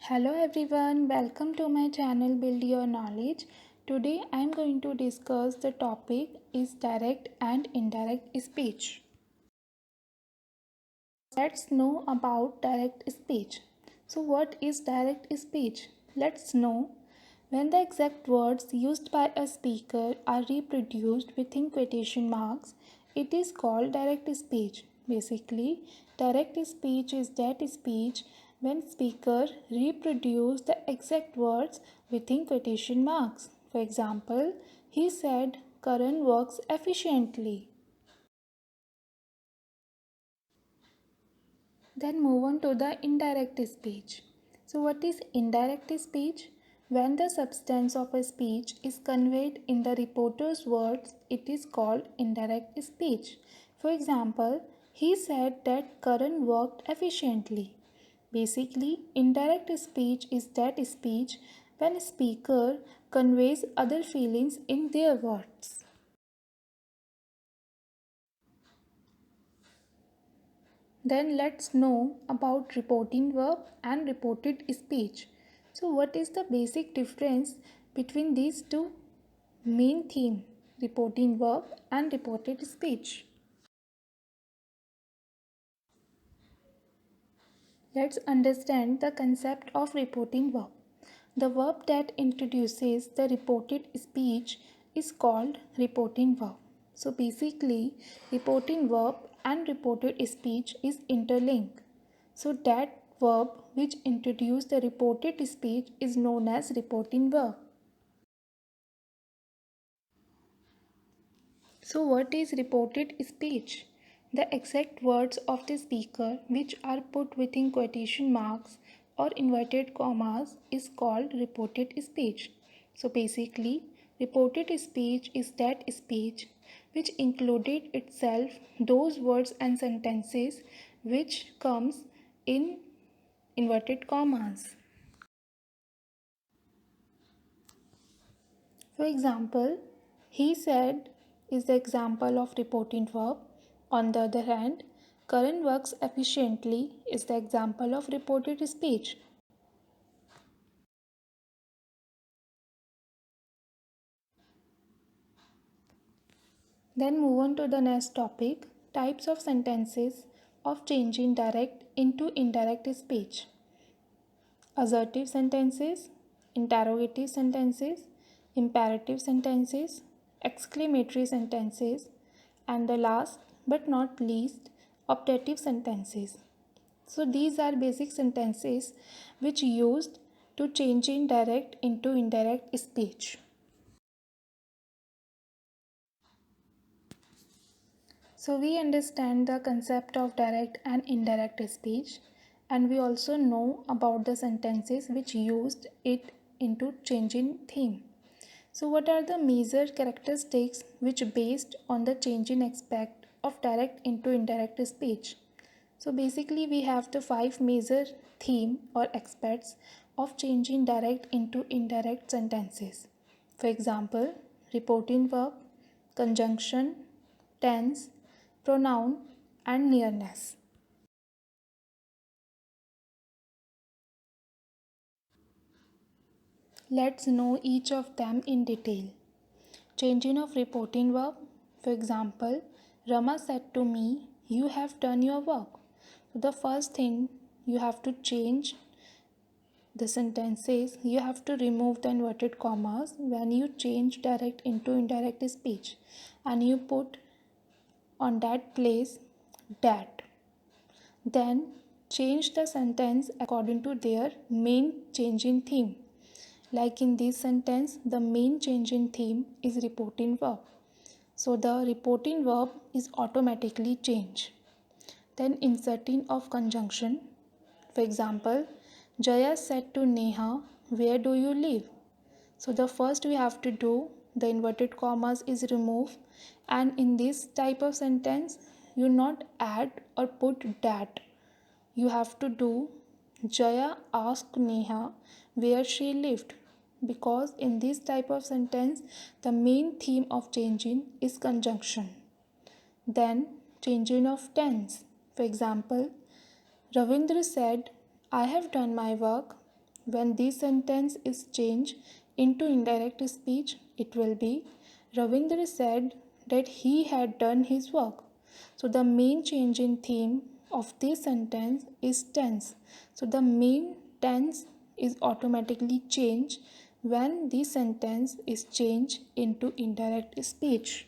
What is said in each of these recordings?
Hello everyone, welcome to my channel Build Your Knowledge. Today I am going to discuss the topic is direct and indirect speech. Let's know about direct speech. So what is direct speech? Let's know. When the exact words used by a speaker are reproduced within quotation marks, it is called direct speech. Basically, direct speech is that speech when speaker reproduce the exact words within quotation marks. For example, he said Karan works efficiently. Then move on to the indirect speech. So what is indirect speech? When the substance of a speech is conveyed in the reporter's words, it is called indirect speech. For example, he said that Karan worked efficiently. Basically, indirect speech is that speech when a speaker conveys other feelings in their words. Then let's know about reporting verb and reported speech. So what is the basic difference between these two main themes, reporting verb and reported speech? Let's understand the concept of reporting verb. The verb that introduces the reported speech is called reporting verb. So basically, reporting verb and reported speech is interlinked. So that verb which introduces the reported speech is known as reporting verb. So what is reported speech? The exact words of the speaker which are put within quotation marks or inverted commas is called reported speech. So basically, reported speech is that speech which included itself those words and sentences which comes in inverted commas. For example, he said is the example of reporting verb. On the other hand, Karan works efficiently is the example of reported speech. Then move on to the next topic, types of sentences of changing direct into indirect speech. Assertive sentences, interrogative sentences, imperative sentences, exclamatory sentences, and the last but not least, optative sentences. So these are basic sentences which used to change in direct into indirect speech. So we understand the concept of direct and indirect speech, and we also know about the sentences which used it into changing theme. So what are the major characteristics which based on the changing aspect of direct into indirect speech? So basically we have the five major theme or aspects of changing direct into indirect sentences. For example, reporting verb, conjunction, tense, pronoun, and nearness. Let's know each of them in detail. Changing of reporting verb. For example, Rama said to me, "You have done your work." The first thing you have to change the sentences, you have to remove the inverted commas when you change direct into indirect speech and you put on that place that. Then change the sentence according to their main changing theme. Like in this sentence, the main changing theme is reporting verb. So the reporting verb is automatically changed. Then inserting of conjunction. For example, Jaya said to Neha, "Where do you live?" So the first we have to do, the inverted commas is removed, and in this type of sentence, you not add or put that. You have to do Jaya asked Neha where she lived, because in this type of sentence the main theme of changing is conjunction. Then changing of tense. For example, Ravindra said, "I have done my work." When this sentence is changed into indirect speech, it will be Ravindra said that he had done his work. So the main change in theme of this sentence is tense. So the main tense is automatically changed when the sentence is changed into indirect speech.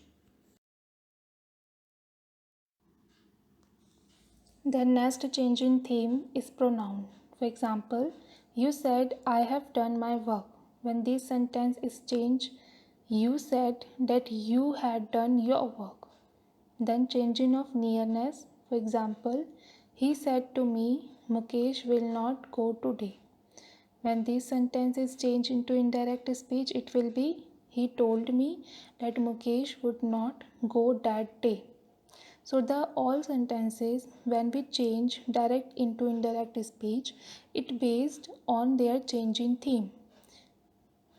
The next change in theme is pronoun. For example, you said, I have done my work. When this sentence is changed, you said that you had done your work. Then changing of nearness. For example, he said to me, Mukesh will not go today. When this sentence is changed into indirect speech, it will be, he told me that Mukesh would not go that day. So the all sentences when we change direct into indirect speech, it based on their changing theme.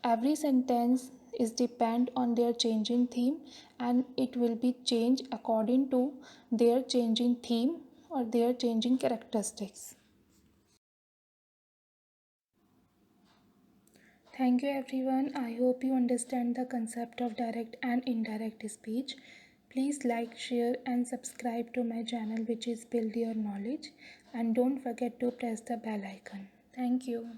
Every sentence is depend on their changing theme and it will be changed according to their changing theme or their changing characteristics. Thank you everyone. I hope you understand the concept of direct and indirect speech. Please like, share and subscribe to my channel which is Build Your Knowledge, and don't forget to press the bell icon. Thank you.